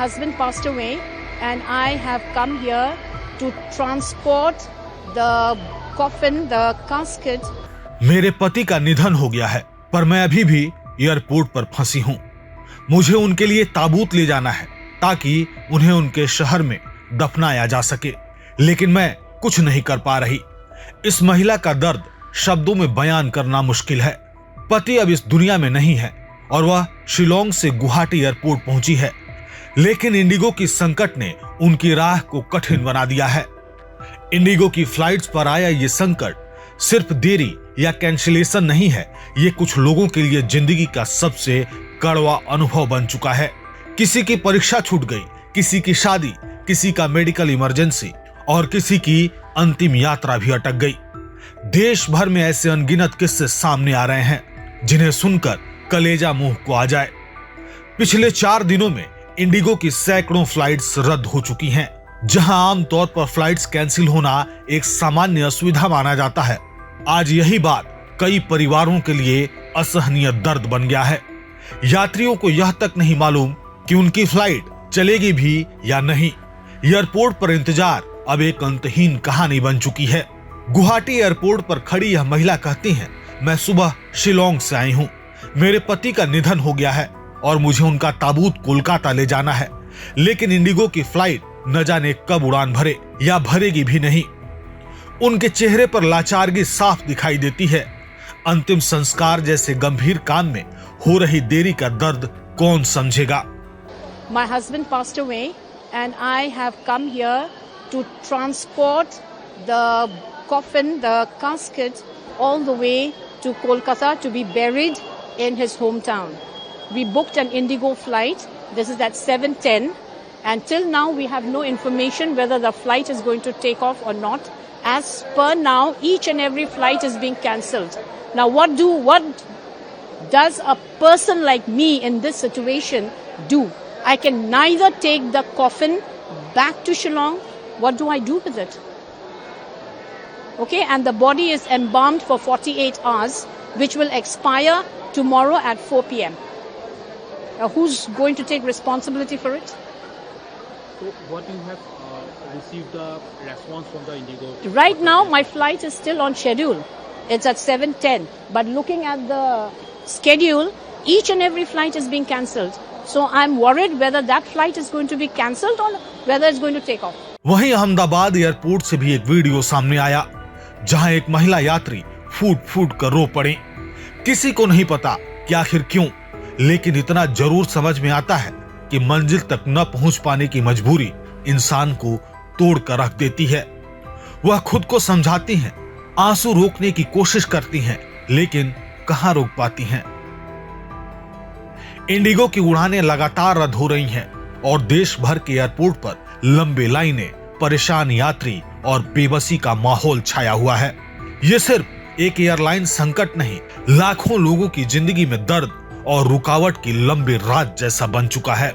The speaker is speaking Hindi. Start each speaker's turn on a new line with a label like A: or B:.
A: husband passed away and I have come here to transport the coffin, the casket.
B: मेरे पति का निधन हो गया है, पर मैं अभी भी एयरपोर्ट पर फंसी हूँ। मुझे उनके लिए ताबूत ले जाना है ताकि उन्हें उनके शहर में दफनाया जा सके, लेकिन मैं कुछ नहीं कर पा रही। इस महिला का दर्द शब्दों में बयान करना मुश्किल है। पति अब इस दुनिया में नहीं है और वह शिलोंग से गुवाहाटी एयरपोर्ट पहुंची है, लेकिन इंडिगो की संकट ने उनकी राह को कठिन बना दिया है। इंडिगो की फ्लाइट्स पर आया ये संकट सिर्फ देरी या कैंसिलेशन नहीं है, ये कुछ लोगों के लिए जिंदगी का सबसे कड़वा अनुभव बन चुका है। किसी की परीक्षा छूट गई, किसी की शादी, किसी का मेडिकल इमरजेंसी और किसी की अंतिम यात्रा भी अटक गई। देश भर में ऐसे अनगिनत किस्से सामने आ रहे हैं जिन्हें सुनकर कलेजा मुंह को आ जाए। पिछले 4 दिनों में इंडिगो की सैकड़ों फ्लाइट्स रद्द हो चुकी हैं, जहां आमतौर पर फ्लाइट्स कैंसिल होना एक सामान्य असुविधा माना जाता है। आज यही बात कई परिवारों के लिए असहनीय दर्द बन गया है। यात्रियों को यह तक नहीं मालूम कि उनकी फ्लाइट चलेगी भी या नहीं। एयरपोर्ट पर इंतजार अब एक अंतहीन कहानी बन चुकी है। गुवाहाटी एयरपोर्ट पर खड़ी यह महिला कहती हैं, मैं सुबह शिलोंग से आई हूँ, मेरे पति का निधन हो गया है और मुझे उनका ताबूत कोलकाता ले जाना है, लेकिन इंडिगो की फ्लाइट न जाने कब उड़ान भरे या भरेगी भी नहीं। उनके चेहरे पर लाचारगी साफ दिखाई देती है। अंतिम संस्कार जैसे गंभीर काम में हो रही देरी का दर्द कौन समझेगा।
A: My husband passed away and I have come here to transport the coffin, the casket all the way to Kolkata to be buried in his hometown. We booked an Indigo flight. This is at 7:10 and till now we have no information whether the flight is going to take off or not. As per now, each and every flight is being cancelled. Now what does a person like me in this situation do? I can neither take the coffin back to Shillong. What do I do with it? Okay, and the body is embalmed for 48 hours, which will expire tomorrow at 4 p.m. Who's going to take responsibility for it?
C: So what you have received a response from the Indigo?
A: Right now, my flight is still on schedule. It's at 7:10. But looking at the schedule, each and every flight is being cancelled. So I'm worried whether that flight is going to be cancelled or whether it's going to take off.
B: वहीं अहमदाबाद एयरपोर्ट से भी एक वीडियो सामने आया, जहां एक महिला यात्री फूट फूट कर रो पड़ी। किसी को नहीं पता कि आखिर क्यों, लेकिन इतना जरूर समझ में आता है कि मंजिल तक न पहुंच पाने की मजबूरी इंसान को तोड़ कर रख देती है। वह खुद को समझाती हैं, आंसू रोकने की कोशिश करती हैं, लेकिन कहां रोक पाती हैं। इंडिगो की उड़ानें लगातार रद्द हो रही हैं और देश भर के एयरपोर्ट पर लंबे लाइनें, परेशान यात्री और बेबसी का माहौल छाया हुआ है। यह सिर्फ एक एयरलाइन संकट नहीं, लाखों लोगों की जिंदगी में दर्द और रुकावट की लंबी रात जैसा बन चुका है।